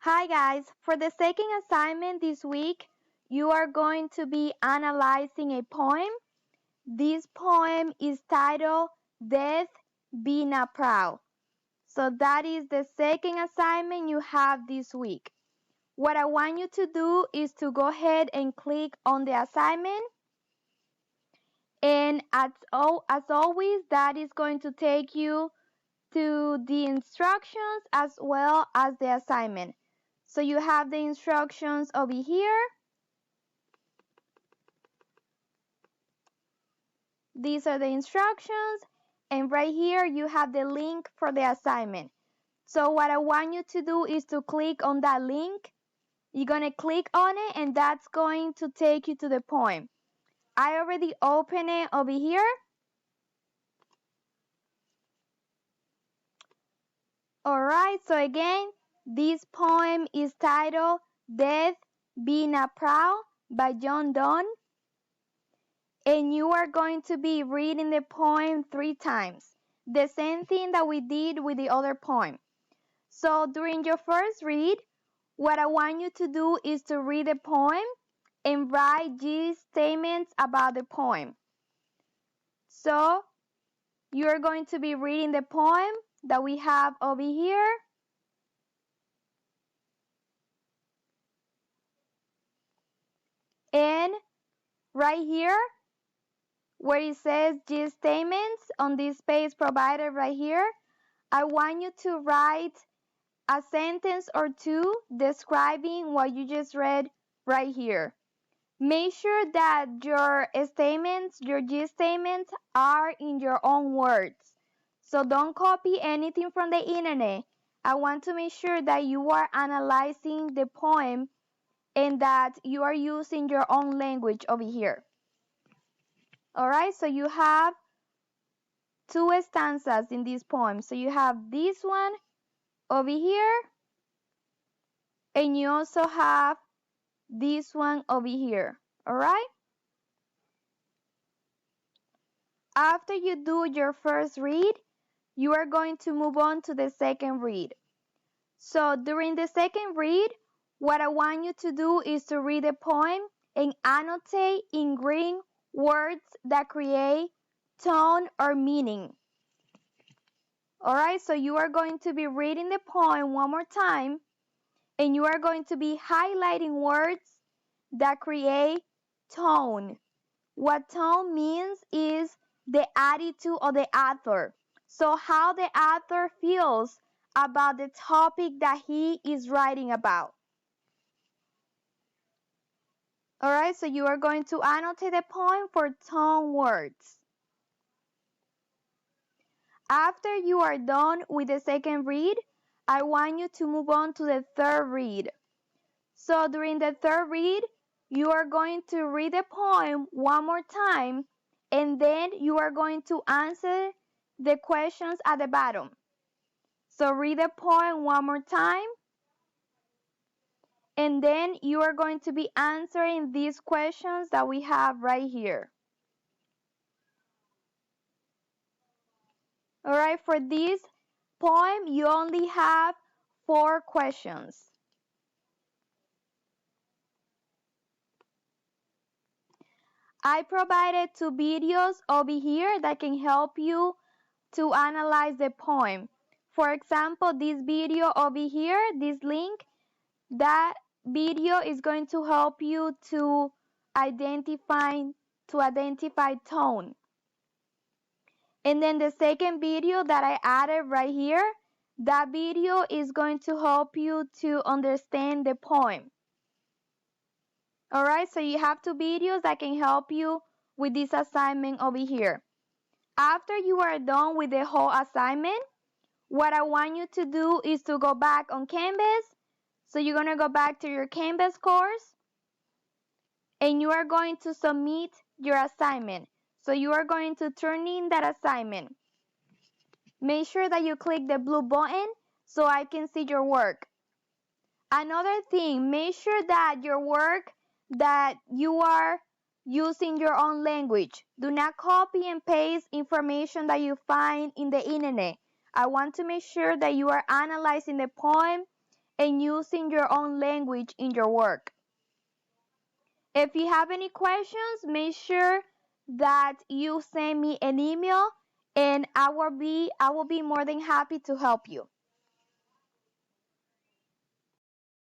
Hi guys, for the second assignment this week, you are going to be analyzing a poem. This poem is titled Death Be Not Proud. So that is the second assignment you have this week. What I want you to do is to go ahead and click on the assignment. And as always, that is going to take you to the instructions as well as the assignment. So you have the instructions over here. These are the instructions, and right here you have the link for the assignment. So what I want you to do is to click on that link. You're going to click on it, and that's going to take you to the poem. I already opened it over here. Alright, so again, this poem is titled Death Be Not Proud by John Donne. And you are going to be reading the poem 3 times. The same thing that we did with the other poem. So during your first read, what I want you to do is to read the poem and write these statements about the poem. So you're going to be reading the poem that we have over here. And right here, where it says these statements on this space provided right here, I want you to write a sentence or two describing what you just read right here. Make sure that your statements, your gist statements, are in your own words. So don't copy anything from the internet. I want to make sure that you are analyzing the poem and that you are using your own language over here. Alright, so you have 2 stanzas in this poem. So you have this one over here, and you also have this one over here. Alright? After you do your first read, you are going to move on to the second read. So during the second read, what I want you to do is to read the poem and annotate in green words that create tone or meaning. Alright, so you are going to be reading the poem one more time, and you are going to be highlighting words that create tone. What tone means is the attitude of the author. So how the author feels about the topic that he is writing about. Alright, so you are going to annotate the poem for tone words. After you are done with the second read, I want you to move on to the third read. So during the third read, you are going to read the poem one more time, and then you are going to answer the questions at the bottom. So read the poem one more time, and then you are going to be answering these questions that we have right here. Alright, for this poem, you only have 4 questions. I provided 2 videos over here that can help you to analyze the poem. For example, this video over here, this link, that video is going to help you to identify tone. And then the second video that I added right here, that video is going to help you to understand the poem. Alright, so you have 2 videos that can help you with this assignment over here. After you are done with the whole assignment, what I want you to do is to go back on Canvas. So you're going to go back to your Canvas course, and you are going to submit your assignment. So you are going to turn in that assignment. Make sure that you click the blue button so I can see your work. Another thing, make sure that your work, that you are using your own language. Do not copy and paste information that you find in the internet. I want to make sure that you are analyzing the poem and using your own language in your work. If you have any questions, make sure that you send me an email and I will be more than happy to help you.